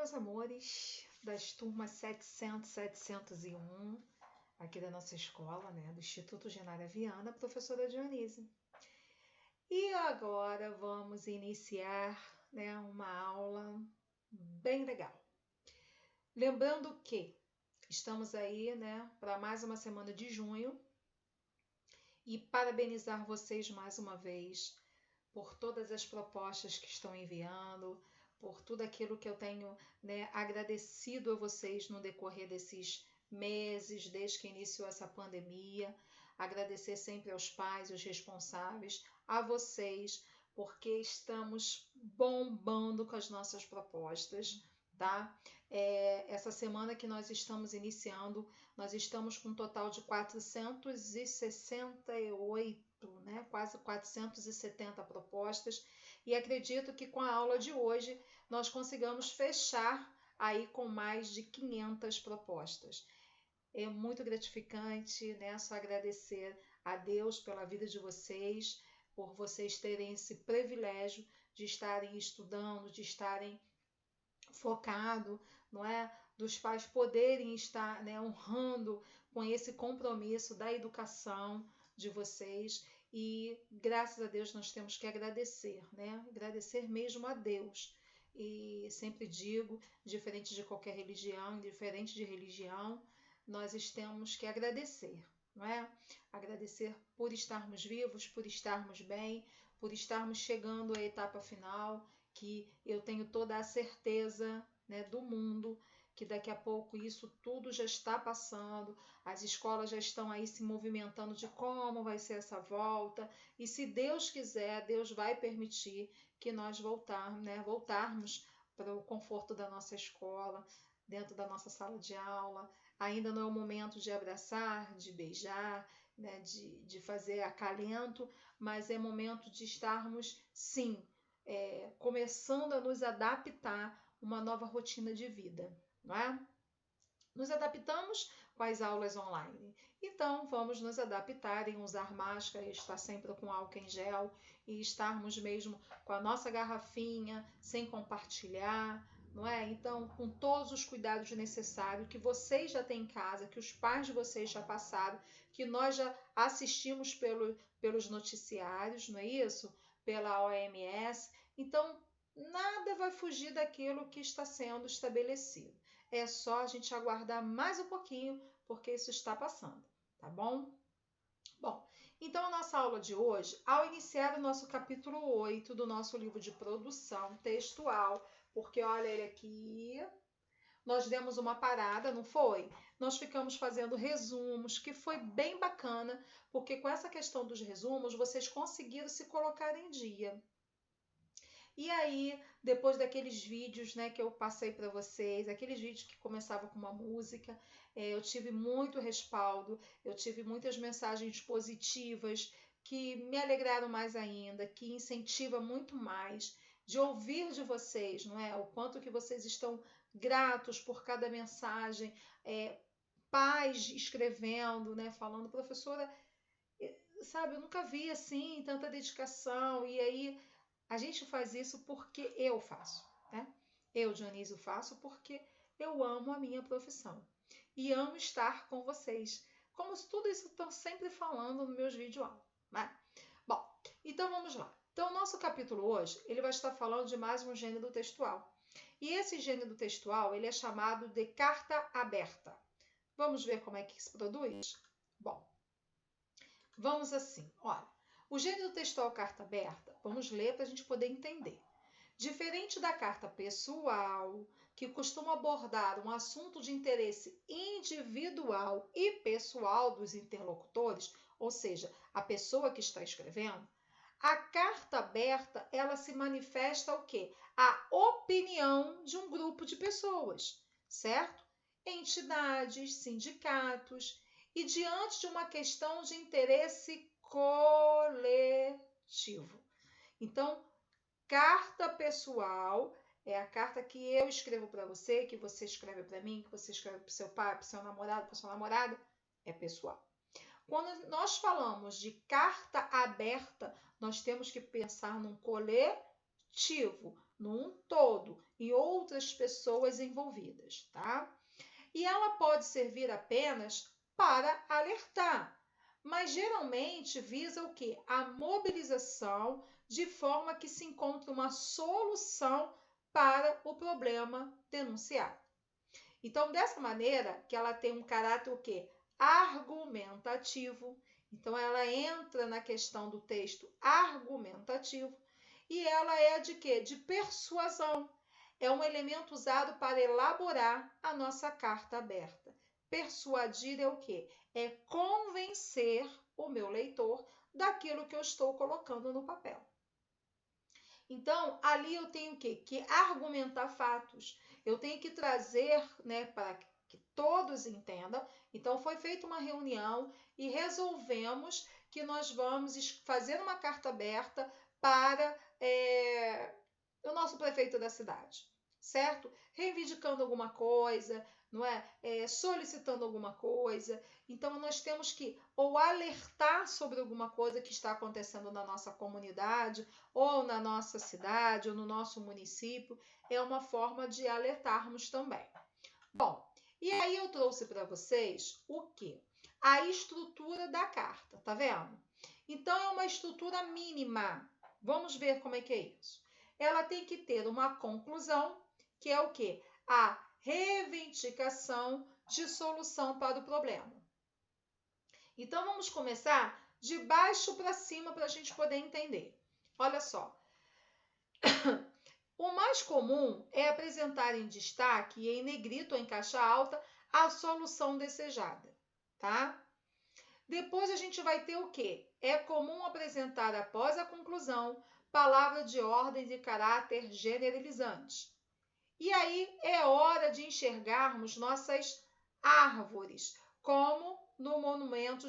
meus amores das turmas 700, 701, aqui da nossa escola, né, do Instituto Genária Viana, professora Dionise. E agora vamos iniciar, né, uma aula bem legal. Lembrando que estamos aí, né, para mais uma semana de junho e parabenizar vocês mais uma vez por todas as propostas que estão enviando, por tudo aquilo que eu tenho, né, agradecido a vocês no decorrer desses meses, desde que iniciou essa pandemia. Agradecer sempre aos pais, os responsáveis, a vocês, porque estamos bombando com as nossas propostas, tá? Essa semana que nós estamos iniciando, nós estamos com um total de 468, né? Quase 470 propostas, e acredito que com a aula de hoje nós consigamos fechar aí com mais de 500 propostas. É muito gratificante, né? Só agradecer a Deus pela vida de vocês, por vocês terem esse privilégio de estarem estudando, de estarem focado, não é? Dos pais poderem estar, né, honrando com esse compromisso da educação de vocês, e graças a Deus nós temos que agradecer, né? Agradecer mesmo a Deus. E sempre digo, diferente de qualquer religião, indiferente de religião, nós temos que agradecer, não é? Agradecer por estarmos vivos, por estarmos bem, por estarmos chegando à etapa final, que eu tenho toda a certeza, né, do mundo, que daqui a pouco isso tudo já está passando, as escolas já estão aí se movimentando de como vai ser essa volta, e se Deus quiser, Deus vai permitir que nós voltarmos para o conforto da nossa escola, dentro da nossa sala de aula. Ainda não é o momento de abraçar, de beijar, né, de fazer acalento, mas é momento de estarmos, sim, começando a nos adaptar a uma nova rotina de vida, não é? Nos adaptamos com as aulas online, então vamos nos adaptar em usar máscara, estar sempre com álcool em gel e estarmos mesmo com a nossa garrafinha, sem compartilhar, não é? Então, com todos os cuidados necessários que vocês já têm em casa, que os pais de vocês já passaram, que nós já assistimos pelos noticiários, não é isso? Pela OMS. Então, nada vai fugir daquilo que está sendo estabelecido. É só a gente aguardar mais um pouquinho, porque isso está passando, tá bom? Bom, então a nossa aula de hoje, ao iniciar o nosso capítulo 8 do nosso livro de produção textual, porque olha ele aqui, nós demos uma parada, não foi? Nós ficamos fazendo resumos, que foi bem bacana, porque com essa questão dos resumos, vocês conseguiram se colocar em dia. E aí, depois daqueles vídeos, né, que eu passei para vocês, aqueles vídeos que começavam com uma música, eu tive muito respaldo, eu tive muitas mensagens positivas que me alegraram mais ainda, que incentiva muito mais de ouvir de vocês, não é? O quanto que vocês estão gratos por cada mensagem, pais escrevendo, né, falando, professora, sabe, eu nunca vi assim tanta dedicação. E aí a gente faz isso porque eu faço, né? Eu, Dionise, faço porque eu amo a minha profissão e amo estar com vocês, como tudo isso estão sempre falando nos meus vídeos, né? Bom, então vamos lá. Então o nosso capítulo hoje, ele vai estar falando de mais um gênero textual. E esse gênero textual, ele é chamado de carta aberta. Vamos ver como é que se produz? Bom, vamos assim, olha. O gênero textual carta aberta, vamos ler para a gente poder entender. Diferente da carta pessoal, que costuma abordar um assunto de interesse individual e pessoal dos interlocutores, ou seja, a pessoa que está escrevendo, a carta aberta, ela se manifesta o quê? A opinião de um grupo de pessoas, certo? Entidades, sindicatos, e diante de uma questão de interesse coletivo. Então, carta pessoal é a carta que eu escrevo para você, que você escreve para mim, que você escreve para o seu pai, para o seu namorado, para a sua namorada, é pessoal. Quando nós falamos de carta aberta, nós temos que pensar num coletivo, num todo, em outras pessoas envolvidas, tá? E ela pode servir apenas para alertar, mas geralmente visa o quê? A mobilização de forma que se encontre uma solução para o problema denunciado. Então, dessa maneira, que ela tem um caráter o quê? Argumentativo. Então, ela entra na questão do texto argumentativo e ela é de quê? De persuasão. É um elemento usado para elaborar a nossa carta aberta. Persuadir é o quê? É convencer o meu leitor daquilo que eu estou colocando no papel. Então, ali eu tenho que argumentar fatos. Eu tenho que trazer, né, para que todos entendam. Então, foi feita uma reunião e resolvemos que nós vamos fazer uma carta aberta para o nosso prefeito da cidade, certo? Reivindicando alguma coisa, não é? Solicitando alguma coisa. Então, nós temos que ou alertar sobre alguma coisa que está acontecendo na nossa comunidade, ou na nossa cidade, ou no nosso município. É uma forma de alertarmos também. Bom, e aí eu trouxe para vocês o quê? A estrutura da carta, tá vendo? Então, é uma estrutura mínima. Vamos ver como é que é isso. Ela tem que ter uma conclusão, que é o quê? A reivindicação de solução para o problema. Então, vamos começar de baixo para cima para a gente poder entender. Olha só. O mais comum é apresentar em destaque e em negrito ou em caixa alta a solução desejada, tá? Depois a gente vai ter o quê? É comum apresentar após a conclusão palavra de ordem de caráter generalizante. E aí é hora de enxergarmos nossas árvores, como no monumento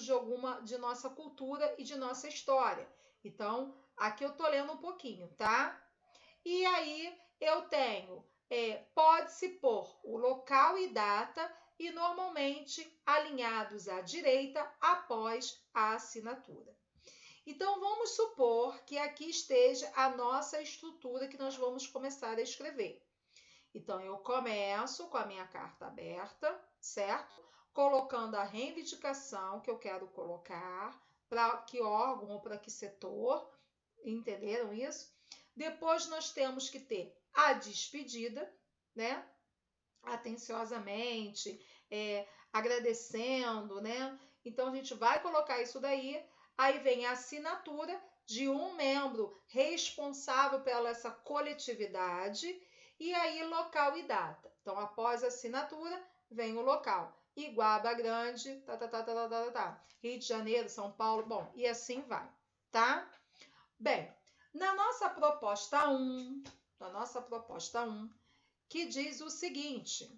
de nossa cultura e de nossa história. Então, aqui eu tô lendo um pouquinho, tá? E aí eu tenho, pode-se pôr o local e data e normalmente alinhados à direita após a assinatura. Então, vamos supor que aqui esteja a nossa estrutura que nós vamos começar a escrever. Então, eu começo com a minha carta aberta, certo? Colocando a reivindicação que eu quero colocar, para que órgão ou para que setor, entenderam isso? Depois, nós temos que ter a despedida, né? Atenciosamente, agradecendo, né? Então, a gente vai colocar isso daí. Aí vem a assinatura de um membro responsável pela essa coletividade. E aí, local e data. Então, após a assinatura, vem o local. Iguaba Grande, Rio de Janeiro, São Paulo, bom, e assim vai, tá? Bem, na nossa proposta 1, que diz o seguinte: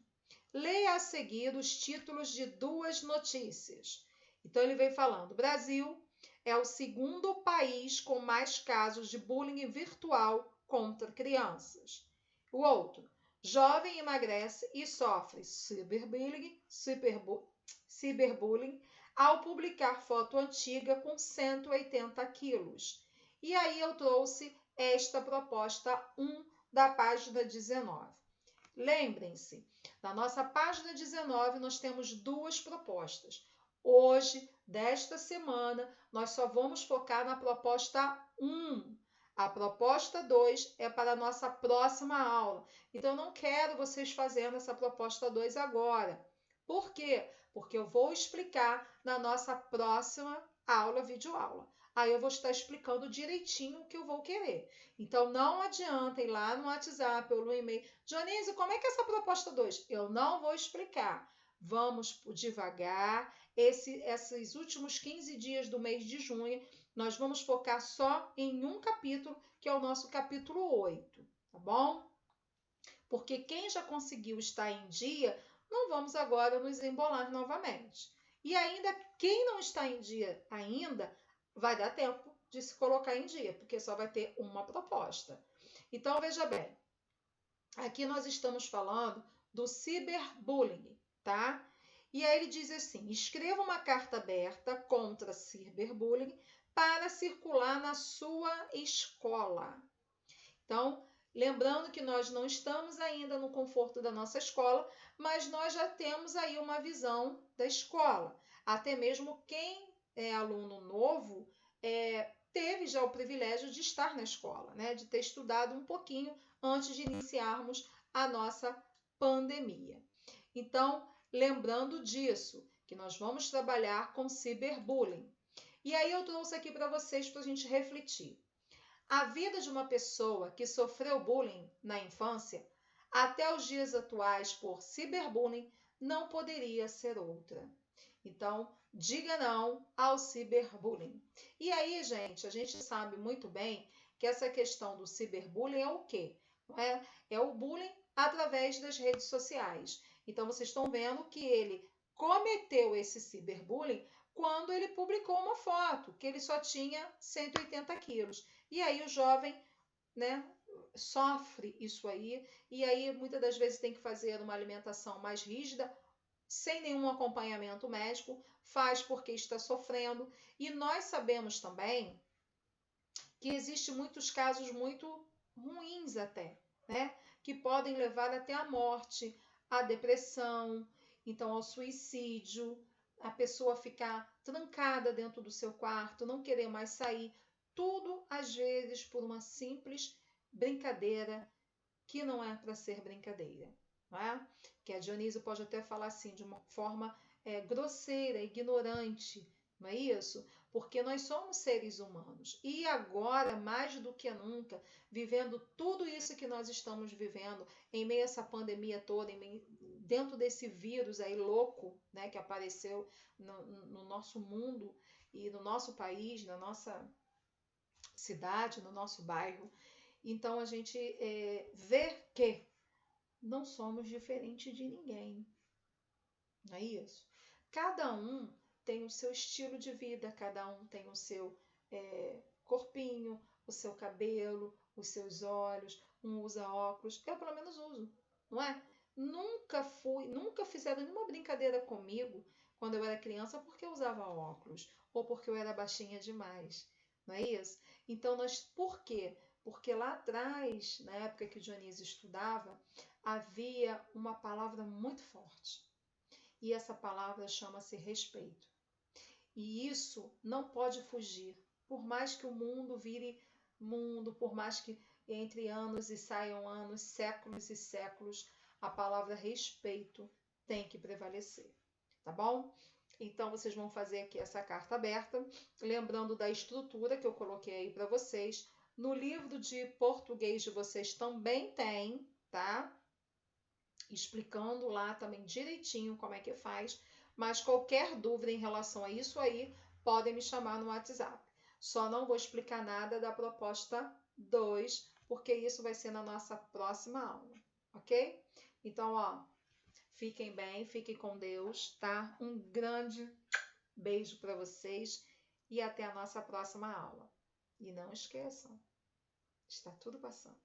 leia a seguir os títulos de duas notícias. Então, ele vem falando: Brasil é o segundo país com mais casos de bullying virtual contra crianças. O outro: jovem emagrece e sofre ciberbullying ao publicar foto antiga com 180 quilos. E aí eu trouxe esta proposta 1 da página 19. Lembrem-se, na nossa página 19 nós temos duas propostas. Hoje, desta semana, nós só vamos focar na proposta 1. A proposta 2 é para a nossa próxima aula. Então, eu não quero vocês fazendo essa proposta 2 agora. Por quê? Porque eu vou explicar na nossa próxima aula, videoaula. Aí eu vou estar explicando direitinho o que eu vou querer. Então, não adianta ir lá no WhatsApp ou no e-mail. Dionísio, como é que é essa proposta 2? Eu não vou explicar. Vamos devagar. Esses últimos 15 dias do mês de junho, nós vamos focar só em um capítulo, que é o nosso capítulo 8, tá bom? Porque quem já conseguiu estar em dia, não vamos agora nos embolar novamente. E ainda, quem não está em dia ainda, vai dar tempo de se colocar em dia, porque só vai ter uma proposta. Então, veja bem, aqui nós estamos falando do ciberbullying, tá? E aí ele diz assim: escreva uma carta aberta contra ciberbullying para circular na sua escola. Então, Lembrando que nós não estamos ainda no conforto da nossa escola, mas nós já temos aí uma visão da escola. Até mesmo quem é aluno novo teve já o privilégio de estar na escola, né? De ter estudado um pouquinho antes de iniciarmos a nossa pandemia. Então, lembrando disso, que nós vamos trabalhar com ciberbullying. E aí eu trouxe aqui para vocês para a gente refletir. A vida de uma pessoa que sofreu bullying na infância, até os dias atuais por ciberbullying, não poderia ser outra. Então, diga não ao ciberbullying. E aí, gente, a gente sabe muito bem que essa questão do ciberbullying é o quê? É o bullying através das redes sociais. Então, vocês estão vendo que ele cometeu esse ciberbullying quando ele publicou uma foto, que ele só tinha 180 quilos. E aí o jovem, né, sofre isso aí, e aí muitas das vezes tem que fazer uma alimentação mais rígida, sem nenhum acompanhamento médico, faz porque está sofrendo. E nós sabemos também que existem muitos casos muito ruins até, né, que podem levar até a morte, à depressão, então ao suicídio, a pessoa ficar trancada dentro do seu quarto, não querer mais sair, tudo às vezes por uma simples brincadeira que não é para ser brincadeira, não é? Que a Dionísio pode até falar assim de uma forma grosseira, ignorante, não é isso? Porque nós somos seres humanos e agora, mais do que nunca, vivendo tudo isso que nós estamos vivendo, em meio a essa pandemia toda, dentro desse vírus aí louco, né, que apareceu no nosso mundo e no nosso país, na nossa cidade, no nosso bairro. Então a gente vê que não somos diferentes de ninguém, não é isso? Cada um tem o seu estilo de vida, cada um tem o seu corpinho, o seu cabelo, os seus olhos, um usa óculos, eu pelo menos uso, não é? Nunca fizeram nenhuma brincadeira comigo quando eu era criança porque eu usava óculos ou porque eu era baixinha demais, não é isso? Então por quê? Porque lá atrás, na época que Dionísio estudava, havia uma palavra muito forte. E essa palavra chama-se respeito. E isso não pode fugir. Por mais que o mundo vire mundo, por mais que entre anos e saiam anos, séculos e séculos, a palavra respeito tem que prevalecer. Tá bom? Então vocês vão fazer aqui essa carta aberta, lembrando da estrutura que eu coloquei aí para vocês. No livro de português de vocês também tem, tá? Explicando lá também direitinho como é que faz, mas qualquer dúvida em relação a isso aí, podem me chamar no WhatsApp. Só não vou explicar nada da proposta 2, porque isso vai ser na nossa próxima aula, ok? Então, ó, fiquem bem, fiquem com Deus, tá? Um grande beijo para vocês e até a nossa próxima aula. E não esqueçam, está tudo passando.